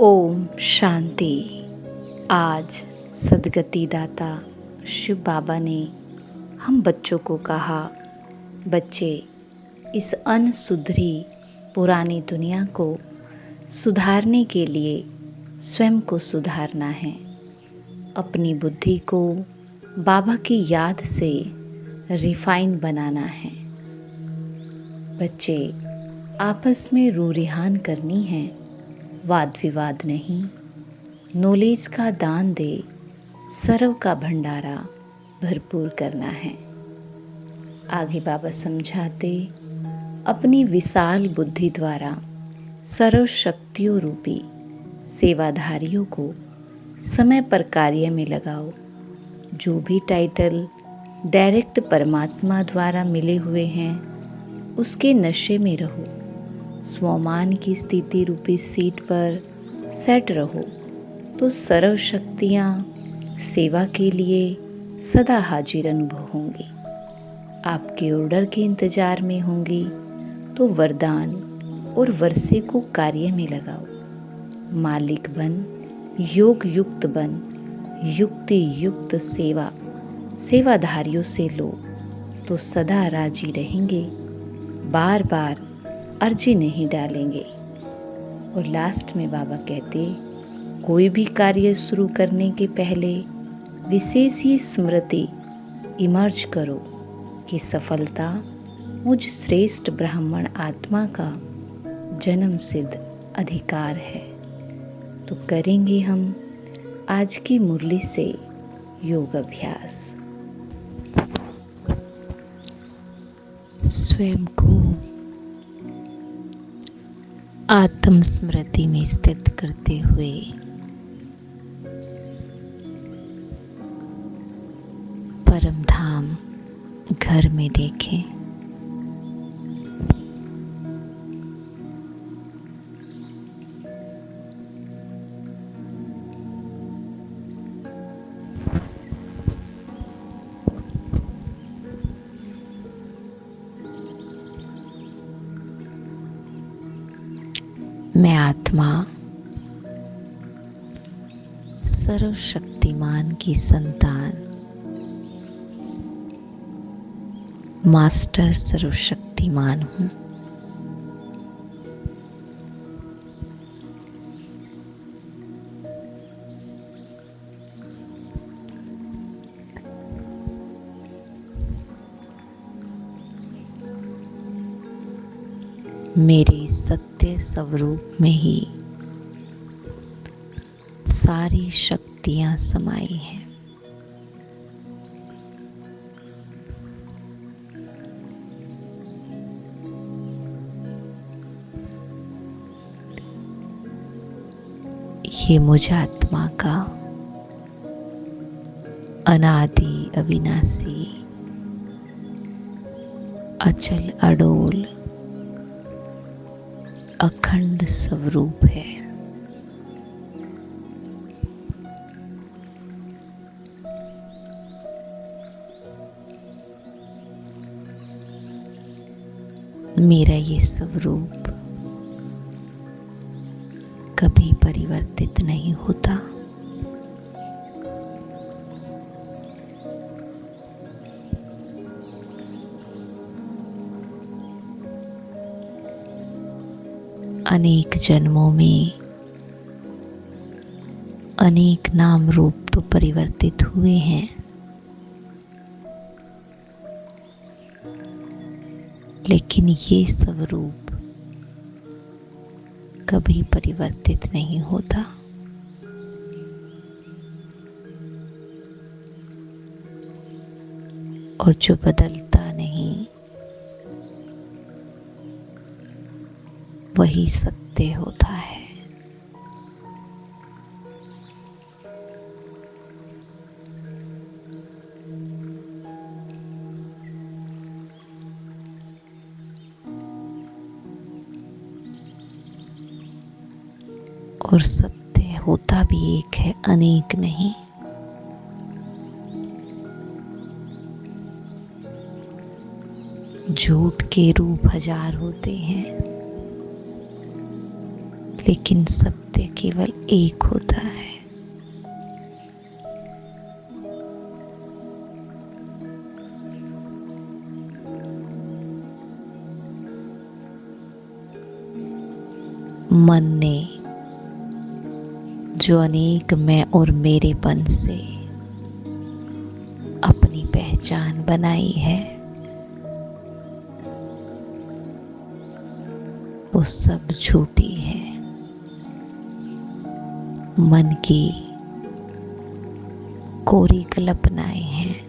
ओम शांति। आज सद्गति दाता शिव बाबा ने हम बच्चों को कहा, बच्चे इस अनसुधरी पुरानी दुनिया को सुधारने के लिए स्वयं को सुधारना है। अपनी बुद्धि को बाबा की याद से रिफाइन बनाना है। बच्चे आपस में रूरिहान करनी है, वाद विवाद नहीं। नॉलेज का दान दे, सर्व का भंडारा भरपूर करना है। आगे बाबा समझाते, अपनी विशाल बुद्धि द्वारा सर्व शक्तियों रूपी सेवाधारियों को समय पर कार्य में लगाओ। जो भी टाइटल डायरेक्ट परमात्मा द्वारा मिले हुए हैं, उसके नशे में रहो। स्वमान की स्थिति रूपी सीट पर सेट रहो तो सर्व शक्तियाँ सेवा के लिए सदा हाजिर अनुभव होंगी। आपके ऑर्डर के इंतजार में होंगी तो वरदान और वर्षे को कार्य में लगाओ। मालिक बन, योग युक्त बन, युक्ति युक्त सेवाधारियों से लो तो सदा राजी रहेंगे। बार बार अर्जी नहीं डालेंगे। और लास्ट में बाबा कहते, कोई भी कार्य शुरू करने के पहले विशेष ही स्मृति इमर्ज करो कि सफलता मुझ श्रेष्ठ ब्राह्मण आत्मा का जन्म सिद्ध अधिकार है। तो करेंगे हम आज की मुरली से योग अभ्यास। स्वयं को आत्म स्मृति में स्थित करते हुए परम धाम घर में देखें। मैं आत्मा सर्वशक्तिमान की संतान, मास्टर सर्वशक्तिमान हूँ। मेरे सत्य स्वरूप में ही सारी शक्तियां समाई हैं। ये मुझ आत्मा का अनादि अविनाशी अचल अडोल अखंड स्वरूप है। मेरा ये स्वरूप कभी परिवर्तित नहीं होता। अनेक जन्मों में अनेक नाम रूप तो परिवर्तित हुए हैं, लेकिन ये स्वरूप कभी परिवर्तित नहीं होता। और जो बदलता नहीं वही सत्य होता है। और सत्य होता भी एक है, अनेक नहीं। झूठ के रूप हजार होते हैं, लेकिन सत्य केवल एक होता है। मन ने जो अनेक मैं और मेरेपन से अपनी पहचान बनाई है, वो सब झूठी है। मन की कोरी कल्पनाएं हैं।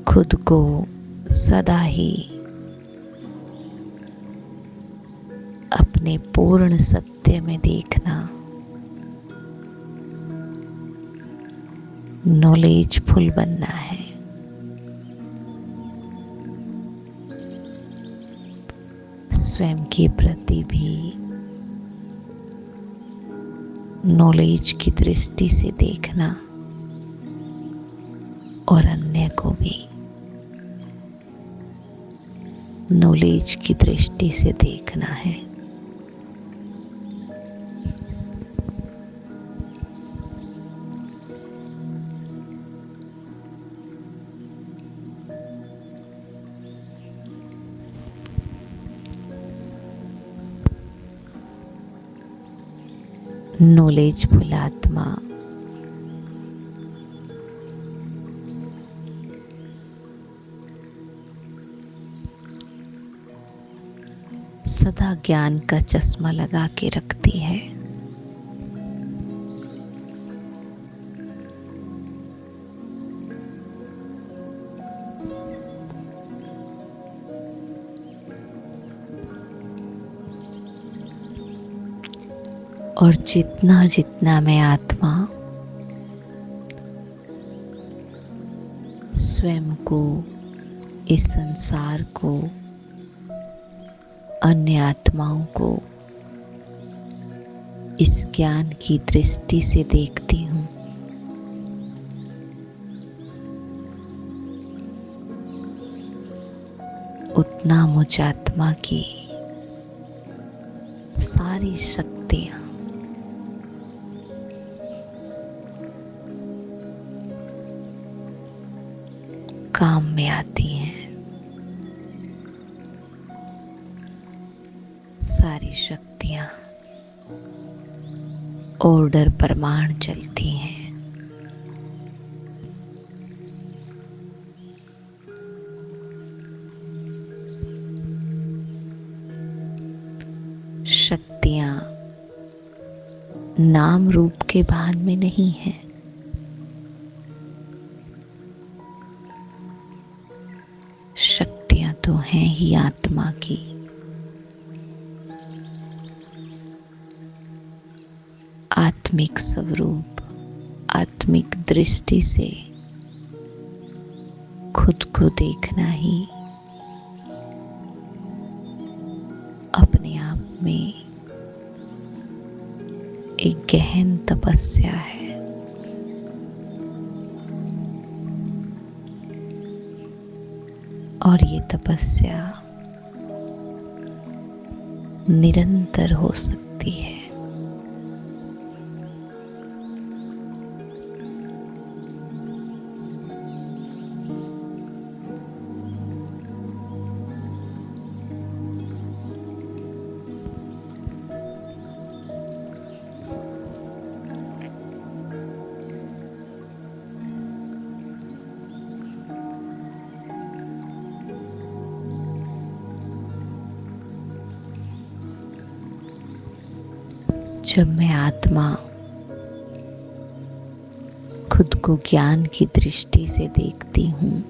खुद को सदा ही अपने पूर्ण सत्य में देखना नॉलेजफुल बनना है। स्वयं के प्रति भी नॉलेज की दृष्टि से देखना और अन्य को भी नॉलेज की दृष्टि से देखना है। नॉलेजफुल आत्मा सदा ज्ञान का चश्मा लगा के रखती है। और जितना जितना मैं आत्मा स्वयं को, इस संसार को, अन्य आत्माओं को इस ज्ञान की दृष्टि से देखती हूँ, उतना मुझ आत्मा की सारी शक्तियाँ काम में आती हैं। सारी शक्तियाँ ऑर्डर प्रमाण चलती हैं। शक्तियाँ नाम रूप के भान में नहीं है। शक्तियाँ तो हैं ही आत्मा की। आत्मिक स्वरूप, आत्मिक दृष्टि से खुद को देखना ही अपने आप में एक गहन तपस्या है। और ये तपस्या निरंतर हो सकती है। जब मैं आत्मा खुद को ज्ञान की दृष्टि से देखती हूँ,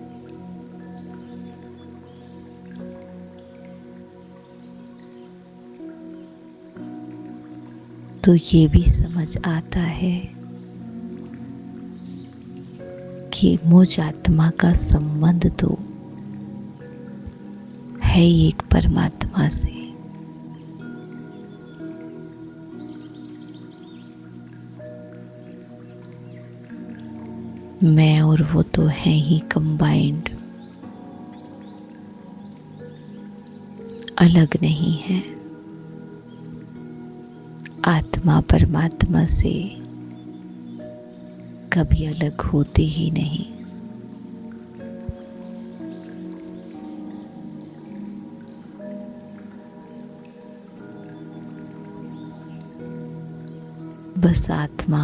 तो ये भी समझ आता है कि मुझ आत्मा का संबंध तो है ही एक परमात्मा से। मैं और वो तो है ही कंबाइंड, अलग नहीं है। आत्मा परमात्मा से कभी अलग होती ही नहीं। बस आत्मा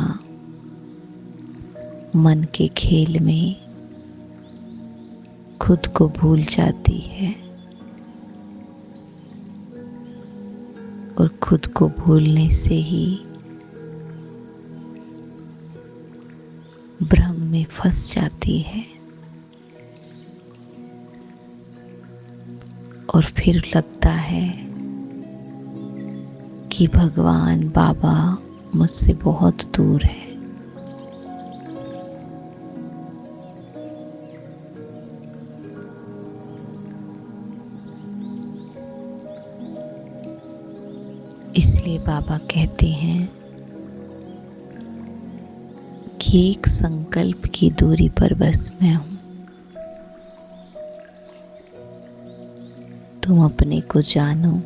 मन के खेल में खुद को भूल जाती है और खुद को भूलने से ही भ्रम में फंस जाती है और फिर लगता है कि भगवान बाबा मुझसे बहुत दूर है। इसलिए बाबा कहते हैं कि एक संकल्प की दूरी पर बस मैं हूं। तुम अपने को जानो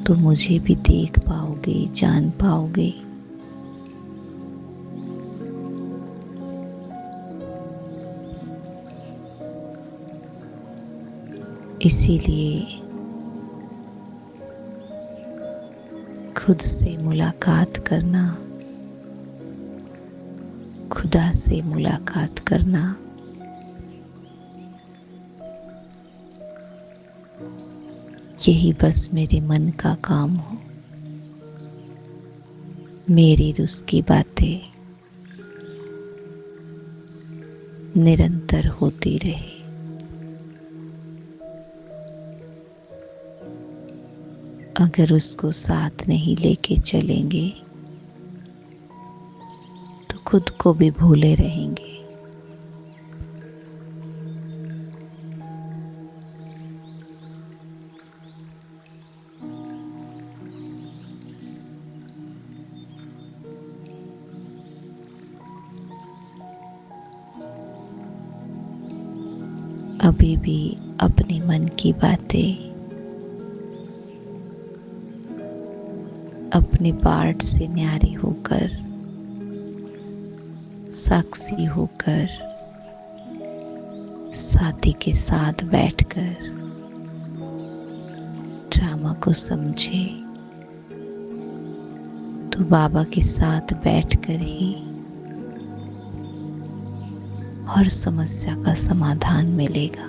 तो मुझे भी देख पाओगे, जान पाओगे। इसीलिए खुद से मुलाकात करना, खुदा से मुलाकात करना यही बस मेरे मन का काम हो। मेरी और उसकी बातें निरंतर होती रहे। अगर उसको साथ नहीं लेके चलेंगे तो खुद को भी भूले रहेंगे। अभी भी अपने मन की बातें अपने पार्ट से न्यारी होकर, साक्षी होकर, साथी के साथ बैठकर ड्रामा को समझे तो बाबा के साथ बैठकर ही हर समस्या का समाधान मिलेगा।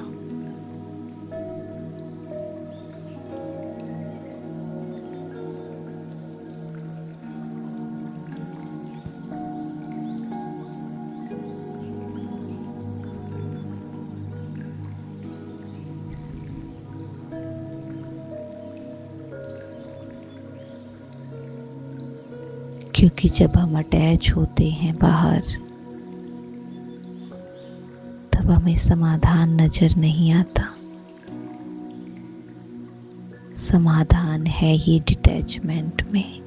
क्योंकि जब हम अटैच होते हैं बाहर, तब हमें समाधान नजर नहीं आता। समाधान है ये डिटैचमेंट में।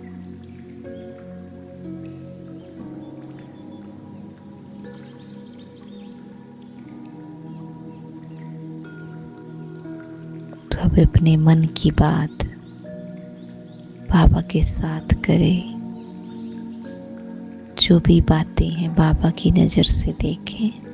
तो अब अपने मन की बात बाबा के साथ करें। जो भी बातें हैं बाबा की नज़र से देखें।